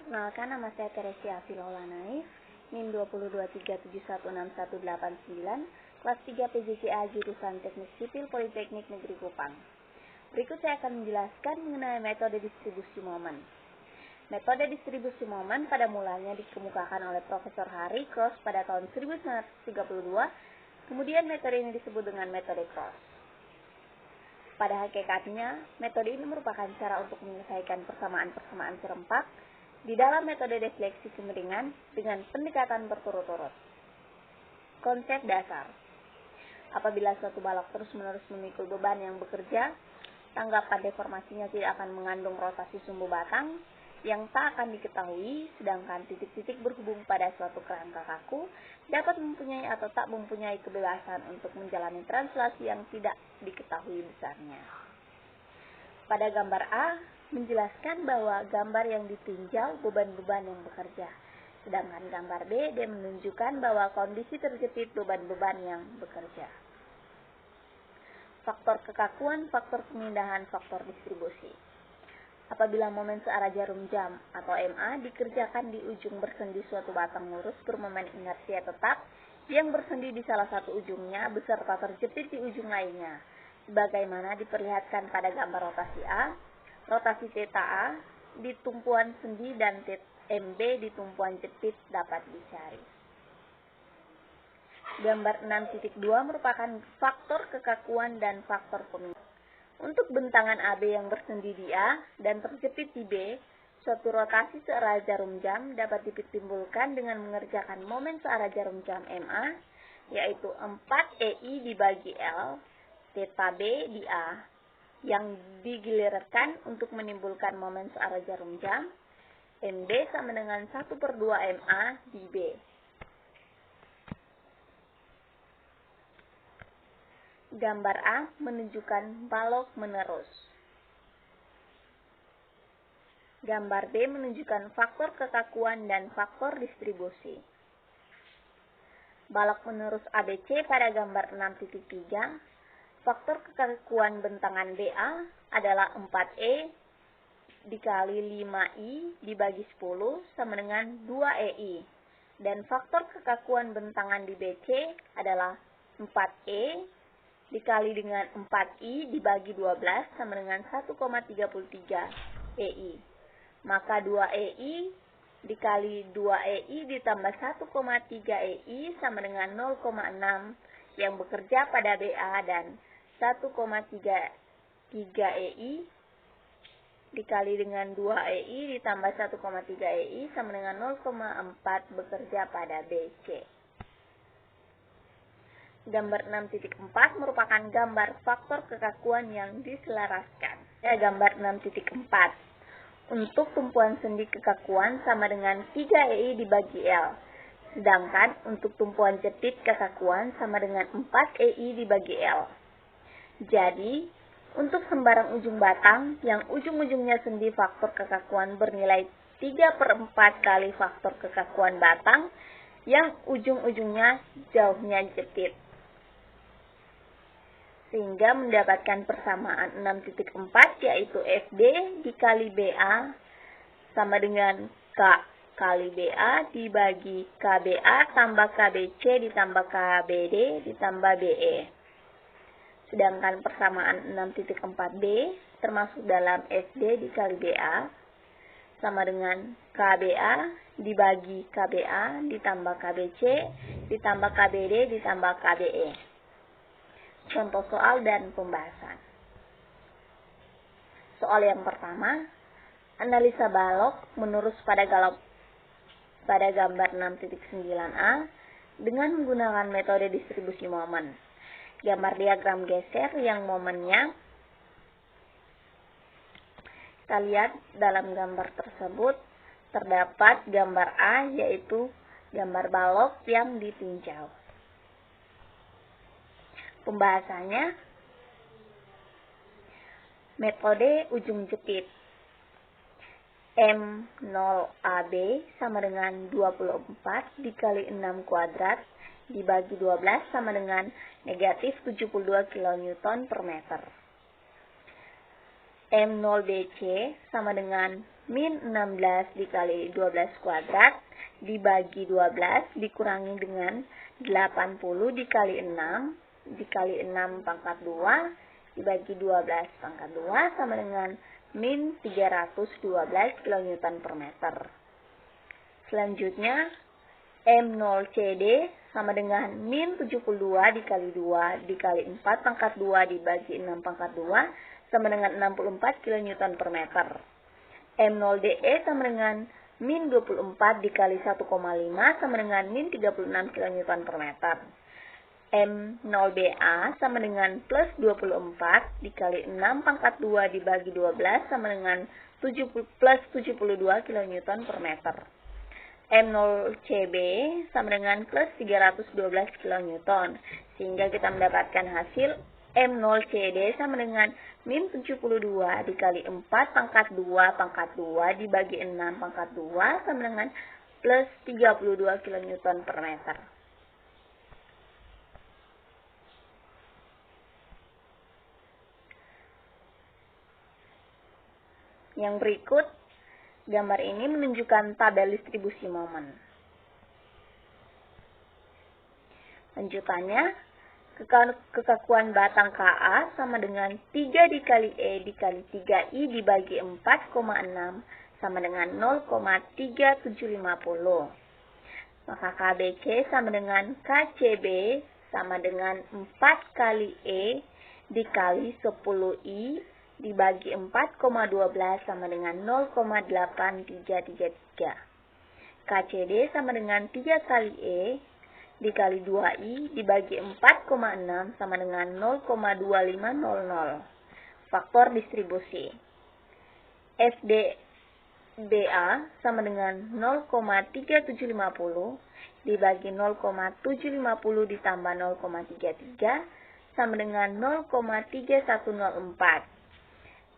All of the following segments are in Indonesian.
Perkenalkan, nama saya Teresia Filola Naif, NIM 223716189, kelas 3 PJCA jurusan Teknik Sipil Politeknik Negeri Kupang. Berikut saya akan menjelaskan mengenai metode distribusi momen. Metode distribusi momen pada mulanya dikemukakan oleh Profesor Harry Cross pada tahun 1932, kemudian metode ini disebut dengan metode Cross. Pada hakikatnya, metode ini merupakan cara untuk menyelesaikan persamaan-persamaan serempak di dalam metode defleksi kemiringan dengan pendekatan berturut-turut. Konsep dasar: apabila suatu balok terus-menerus memikul beban yang bekerja, tanggapan deformasinya tidak akan mengandung rotasi sumbu batang yang tak akan diketahui, sedangkan titik-titik berhubung pada suatu kerangka kaku dapat mempunyai atau tak mempunyai kebebasan untuk menjalani translasi yang tidak diketahui besarnya. Pada gambar A, menjelaskan bahwa gambar yang ditinjau beban-beban yang bekerja, sedangkan gambar B dia menunjukkan bahwa kondisi terjepit beban-beban yang bekerja. Faktor kekakuan, faktor pemindahan, faktor distribusi. Apabila momen searah jarum jam atau MA dikerjakan di ujung bersendi suatu batang lurus bermomen inersia tetap yang bersendi di salah satu ujungnya beserta terjepit di ujung lainnya, sebagaimana diperlihatkan pada gambar rotasi A, rotasi theta A di tumpuan sendi dan MB di tumpuan jepit dapat dicari. Gambar 6.2 merupakan faktor kekakuan dan faktor pemindahan. Untuk bentangan AB yang bersendi di A dan terjepit di B, suatu rotasi searah jarum jam dapat ditimbulkan dengan mengerjakan momen searah jarum jam MA, yaitu 4EI dibagi L, theta B di A, yang digilirkan untuk menimbulkan momen searah jarum jam, MB sama dengan 1/2 MA di B. Gambar A menunjukkan balok menerus. Gambar B menunjukkan faktor kekakuan dan faktor distribusi. Balok menerus ABC pada gambar 6.3, faktor kekakuan bentangan BA adalah 4E dikali 5I dibagi 10 sama dengan 2EI. Dan faktor kekakuan bentangan di BC adalah 4E dikali dengan 4I dibagi 12 sama dengan 1,33 EI. Maka 2EI dikali 2EI ditambah 1,3 EI sama dengan 0,6 yang bekerja pada BA dan 1,33 EI dikali dengan 2EI ditambah 1,3 EI sama dengan 0,4 bekerja pada BC. Gambar 6.4 merupakan gambar faktor kekakuan yang diselaraskan. Gambar 6.4. Untuk tumpuan sendi kekakuan sama dengan 3EI dibagi L. Sedangkan untuk tumpuan jepit kekakuan sama dengan 4EI dibagi L. Jadi, untuk sembarang ujung batang yang ujung-ujungnya sendi faktor kekakuan bernilai 3/4 kali faktor kekakuan batang yang ujung-ujungnya jauhnya jepit. Sehingga mendapatkan persamaan 6.4 yaitu FD dikali BA sama dengan K kali BA dibagi KBA tambah KBC ditambah KBD ditambah BE. Sedangkan persamaan 6.4B termasuk dalam FD dikali BA sama dengan KBA dibagi KBA ditambah KBC ditambah KBD ditambah KBE. Contoh soal dan pembahasan. Soal yang pertama, analisa balok menurus pada gambar 6.9a dengan menggunakan metode distribusi momen. Gambar diagram geser yang momennya kita lihat dalam gambar tersebut terdapat gambar A yaitu gambar balok yang ditinjau. Pembahasannya, metode ujung jepit. M0AB sama dengan 24 dikali 6 kuadrat dibagi 12 sama dengan negatif 72 kN per meter. M0BC sama dengan min 16 dikali 12 kuadrat dibagi 12 dikurangi dengan 80 dikali 6 dikali 6 pangkat 2 dibagi 12 pangkat 2 sama dengan min 312 kN per meter. Selanjutnya M0CD sama dengan min 72 dikali 2 dikali 4 pangkat 2 dibagi 6 pangkat 2 sama dengan 64 kN per meter. M0DE sama dengan min 24 dikali 1,5 sama dengan min 36 kN per meter. M0BA sama dengan plus 24 dikali 6 pangkat 2 dibagi 12 sama dengan plus 72 kN per meter. M0CB sama dengan plus 312 kN, sehingga kita mendapatkan hasil M0CD sama dengan min 72 dikali 4 pangkat 2 pangkat 2 dibagi 6 pangkat 2 sama dengan plus 32 kN per meter. Yang berikut, gambar ini menunjukkan tabel distribusi momen. Lanjutannya, kekakuan batang Ka sama dengan 3 dikali E dikali 3I dibagi 4,6 sama dengan 0,3750. Maka KBC sama dengan KCB sama dengan 4 kali E dikali 10I dibagi 4,12 sama dengan 0,8333. KCD sama dengan 3 kali E dikali 2I dibagi 4,6 sama dengan 0,2500. Faktor distribusi. FDBA sama dengan 0,3750 dibagi 0,750 ditambah 0,33 sama dengan 0,3104.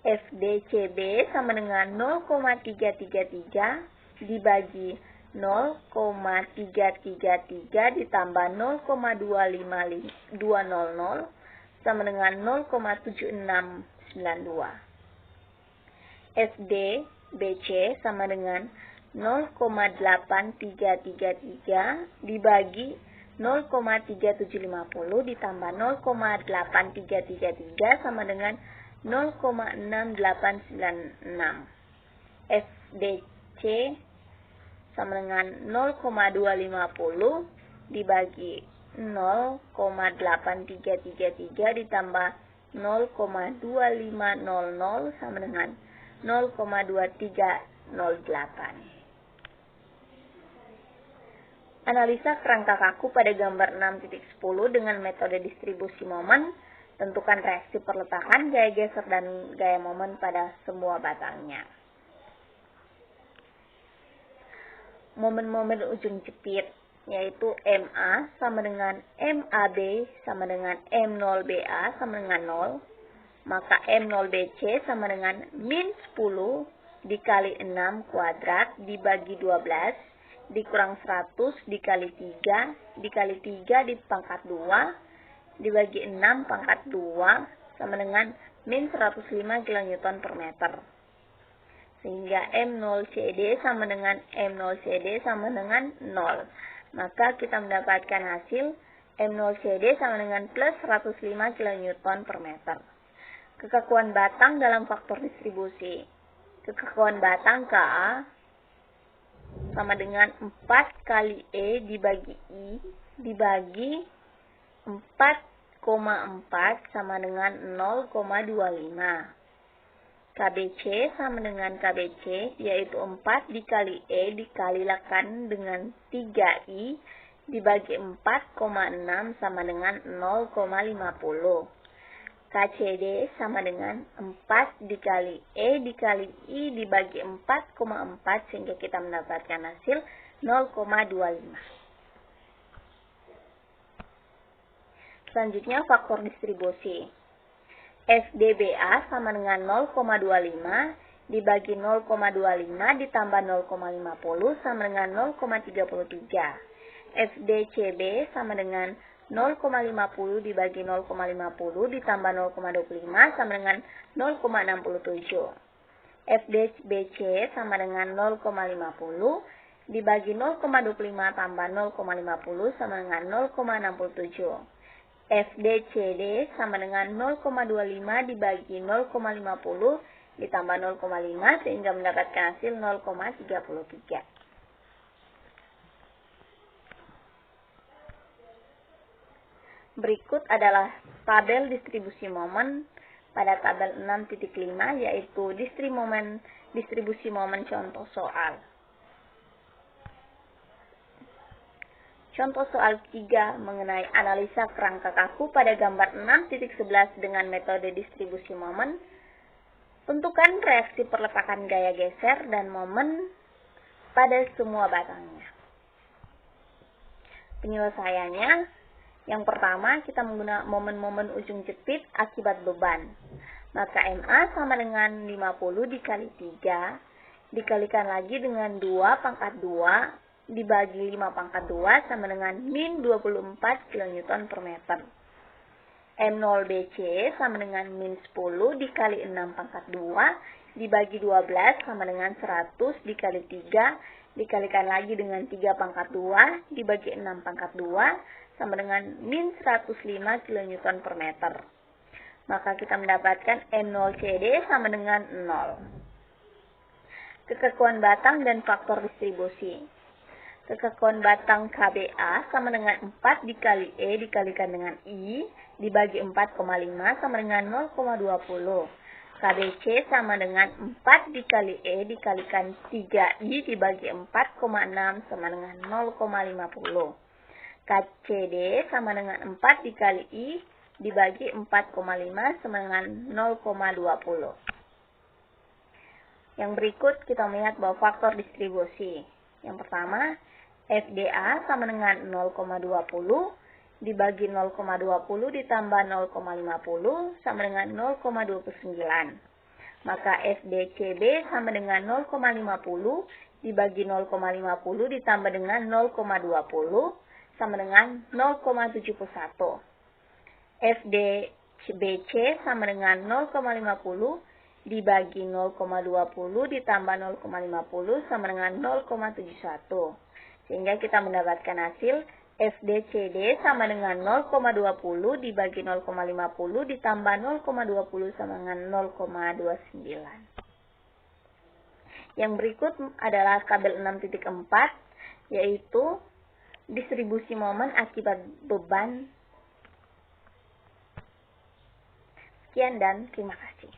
FDCB sama dengan 0,333 dibagi 0,333 ditambah 0,25200 sama dengan 0,7692. FDBC sama dengan 0,8333 dibagi 0,3750 ditambah 0,8333 sama dengan 0,6896. FDC sama dengan 0,250 dibagi 0,8333 ditambah 0,2500 sama dengan 0,2308. Analisa kerangka kaku pada gambar 6.10 dengan metode distribusi momen. Tentukan reaksi perletakan, gaya geser, dan gaya momen pada semua batangnya. Momen-momen ujung jepit, yaitu MA sama dengan MAB sama dengan M0BA sama dengan 0. Maka M0BC sama dengan min 10 dikali 6 kuadrat dibagi 12 dikurang 100 dikali 3 dikali 3 di pangkat 2 dibagi 6 pangkat 2 sama dengan min 105 kN per meter. Sehingga M0CD sama dengan M0CD sama dengan 0. Maka kita mendapatkan hasil M0CD sama dengan plus 105 kN per meter. Kekakuan batang dalam faktor distribusi. Kekakuan batang Ka sama dengan 4 kali E dibagi I dibagi 4,4 sama dengan 0,25. KBC sama dengan KBC, yaitu 4 dikali E dikalikan dengan 3I dibagi 4,6 sama dengan 0,50. KCD sama dengan 4 dikali E dikali I dibagi 4,4 sehingga kita mendapatkan hasil 0,25. Selanjutnya faktor distribusi. FDBA sama dengan 0,25 dibagi 0,25 ditambah 0,50 sama dengan 0,33. FDCB sama dengan 0,50 dibagi 0,50 ditambah 0,25 sama dengan 0,67. FDBC sama dengan 0,50 dibagi 0,25 tambah 0,50 sama dengan 0,67. FDCD sama dengan 0,25 dibagi 0,50 ditambah 0,5 sehingga mendapatkan hasil 0,33. Berikut adalah tabel distribusi momen pada tabel 6.5 yaitu distribusi momen contoh soal. Contoh soal 3 mengenai analisa kerangka kaku pada gambar 6.11 dengan metode distribusi momen. Tentukan reaksi perletakan gaya geser dan momen pada semua batangnya. Penyelesaiannya, yang pertama kita menggunakan momen-momen ujung jepit akibat beban. Maka MA sama dengan 50 dikali 3 dikalikan lagi dengan 2 pangkat 2 dibagi 5 pangkat 2 sama dengan min 24 kN per meter. M0BC sama dengan min 10 dikali 6 pangkat 2 dibagi 12 sama dengan 100 dikali 3 dikalikan lagi dengan 3 pangkat 2 dibagi 6 pangkat 2 sama dengan min 105 kN per meter. Maka kita mendapatkan M0CD sama dengan 0. Kekakuan batang dan faktor distribusi. Kekakuan batang KBA sama dengan 4 dikali E dikalikan dengan I dibagi 4,5 sama dengan 0,20. KBC sama dengan 4 dikali E dikalikan 3I dibagi 4,6 sama dengan 0,50. KCD sama dengan 4 dikali I dibagi 4,5 sama dengan 0,20. Yang berikut kita melihat bahwa faktor distribusi. Yang pertama, FDA sama dengan 0,20 dibagi 0,20 ditambah 0,50 sama dengan 0,29. Maka FDCB sama dengan 0,50 dibagi 0,50 ditambah dengan 0,20 sama dengan 0,71. FDBC sama dengan 0,50 dibagi 0,20 ditambah 0,50 sama dengan 0,71. Sehingga kita mendapatkan hasil FDCD sama dengan 0,20 dibagi 0,50 ditambah 0,20 sama dengan 0,29. Yang berikut adalah tabel 6.4 yaitu distribusi momen akibat beban. Sekian dan terima kasih.